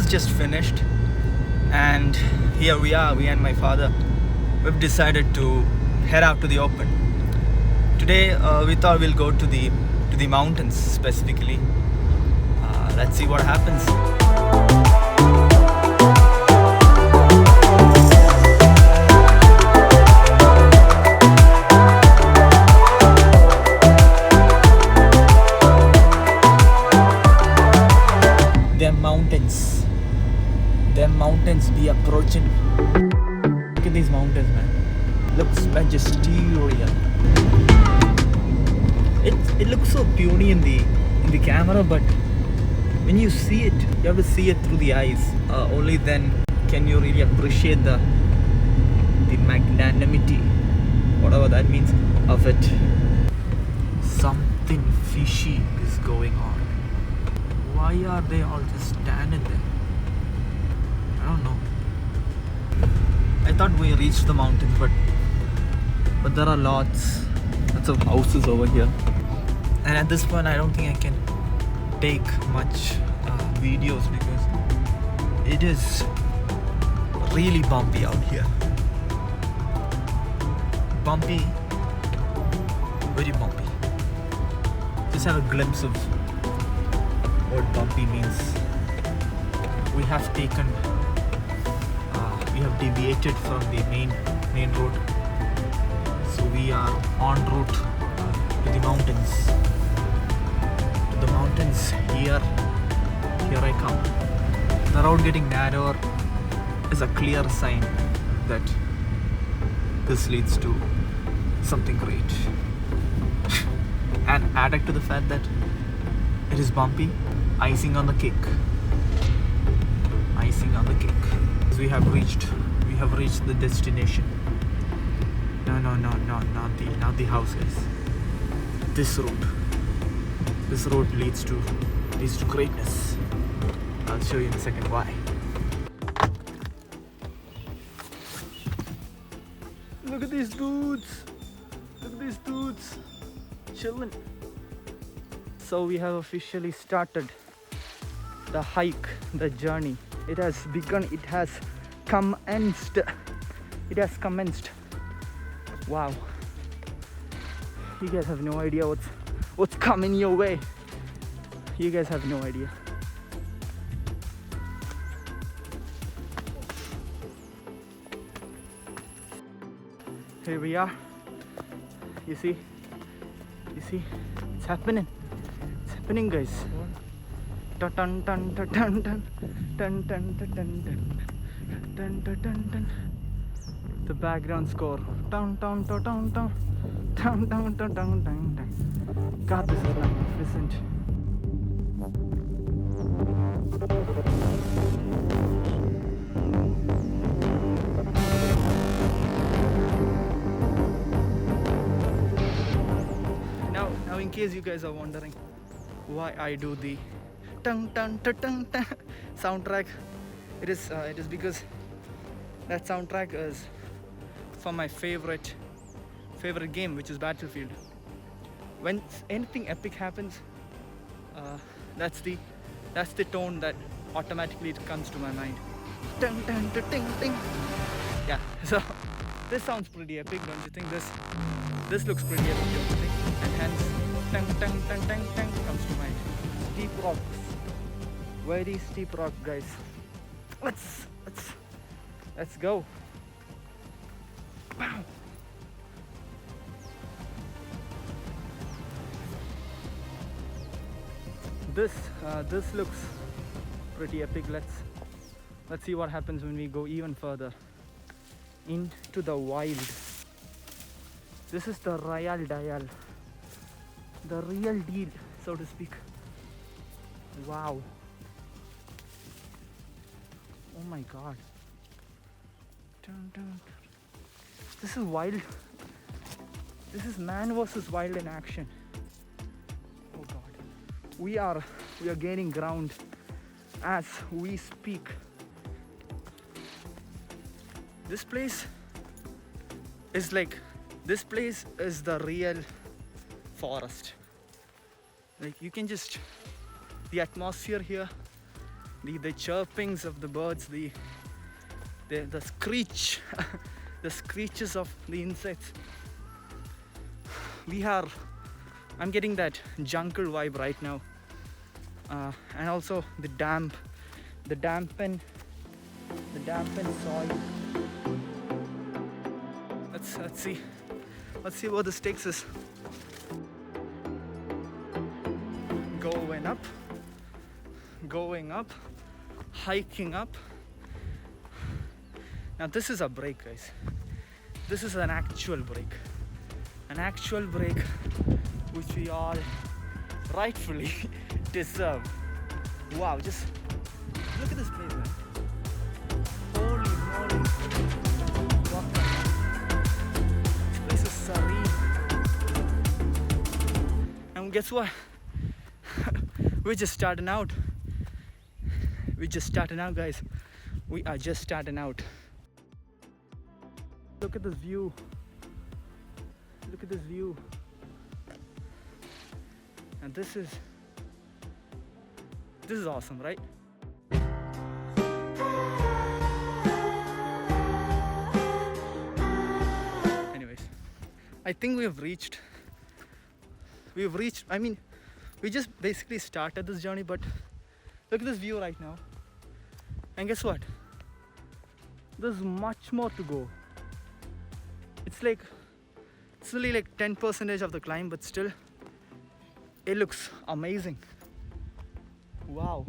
was just finished, and here we are, me and my father. We've decided to head out to the open. Today we thought we'll go to the mountains specifically. Let's see what happens. Them mountains be approaching. Look at these mountains, man. Looks magisterial. It looks so puny in the camera, but when you see it, you have to see it through the eyes. Only then can you really appreciate the magnanimity, whatever that means, of it. Something fishy is going on. Why are they all just standing there? I don't know. I thought we reached the mountains, but there are lots of houses over here. And at this point, I don't think I can take much videos because it is really bumpy out here. Bumpy, very bumpy. Just have a glimpse of what bumpy means. We have deviated from the main road, so we are en route to the mountains. Here I come. The road getting narrower is a clear sign that this leads to something great. And added to the fact that it is bumpy, icing on the cake. We have reached the destination. No, not the houses. This road leads to greatness. I'll show you in a second why. Look at these dudes chilling. So we have officially started the hike, the journey. It has begun. It has commenced. Wow. You guys have no idea what's coming your way. You guys have no idea. Here we are. You see? It's happening. It's happening, guys. Dun dun dun dun dun dun dun dun dun dun dun dun dun. The background score. Dun dun dun dun dun dun dun dun dun dun. God, this is magnificent. Now, in case you guys are wondering why I do the tung tung tung tung tung soundtrack, it is because that soundtrack is from my favorite game, which is Battlefield. When anything epic happens, that's the tone that automatically comes to my mind. Tung tung tung tung tung. Yeah, so this sounds pretty epic, don't you think? This looks pretty epic, don't you think? And hence tung tung tung tung tung comes to mind. Steep rocks. Very steep rock, guys. Let's go. Wow. This looks pretty epic. Let's see what happens when we go even further into the wild. This is the Royal Dial, the real deal, so to speak. Wow. Oh my God. Dun, dun, dun. This is wild. This is man versus wild in action. Oh God. We are gaining ground as we speak. This place is the real forest. Like, you can just, the atmosphere here the chirpings of the birds, the screech, the screeches of the insects. I'm getting that jungle vibe right now, and also the dampened soil. Let's see where this takes us. Going up, hiking up. Now this is a break, guys. This is an actual break, which we all rightfully deserve. Wow, just look at this place, man. Holy moly. This place is serene. And guess what? We're just starting out. Guys. We are just starting out. Look at this view. And this is awesome, right? Anyways, I think we've reached, I mean, we just basically started this journey, but look at this view right now. And guess what? There's much more to go. It's only like 10% of the climb, but still, it looks amazing. Wow.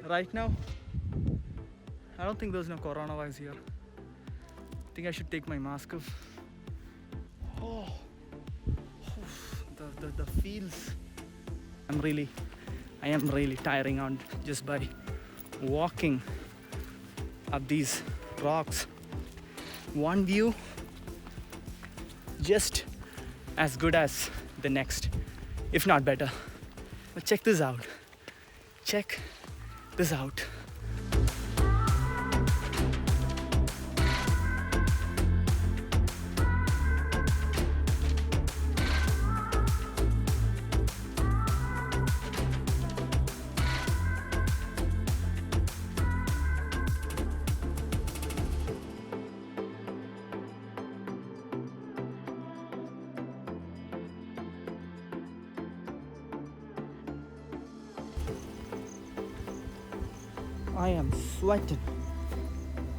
Right now, I don't think there's no coronavirus here. I think I should take my mask off. Oh, the feels. I am really tiring out just by walking up these rocks. One view just as good as the next, if not better. But check this out.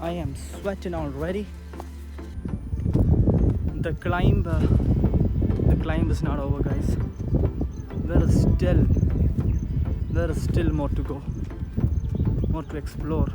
I am sweating already. The climb is not over, guys. There is still more to go, more to explore.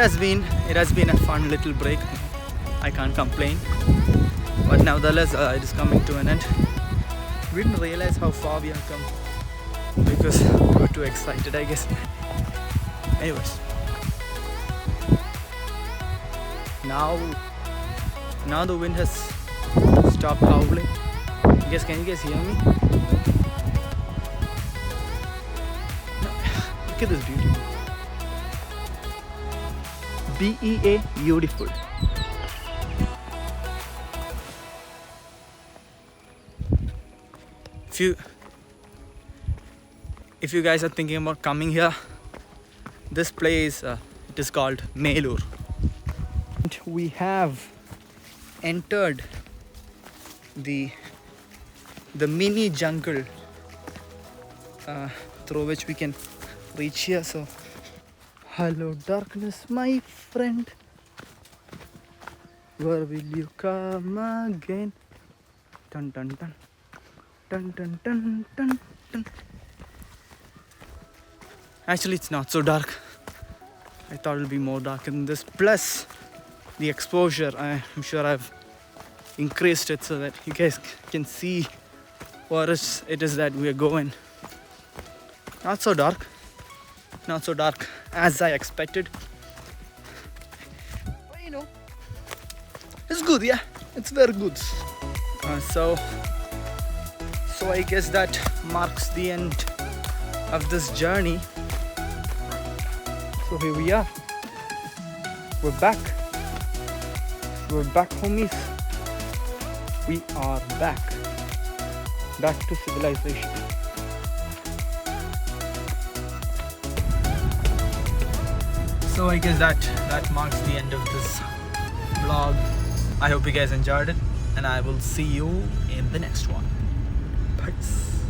has been a fun little break. I can't complain, but nevertheless it is coming to an end. We didn't realize how far we have come because we were too excited, I guess. Anyways, now the wind has stopped howling. Can you guys hear me? Look at this beauty. BEA, beautiful. If you guys are thinking about coming here, this place it is called Melur. We have entered the mini jungle through which we can reach here. So hello darkness, my friend, where will you come again? Dun dun dun dun dun dun dun dun. Actually, it's not so dark. I thought it'll be more dark than this. Plus the exposure, I'm sure I've increased it so that you guys can see where it is that we are going. Not so dark as I expected, but you know, it's good. Yeah, it's very good. So I guess that marks the end of this journey. So here we are. We're back, homies. We are back to civilization. So I guess that marks the end of this vlog. I hope you guys enjoyed it, and I will see you in the next one. Peace.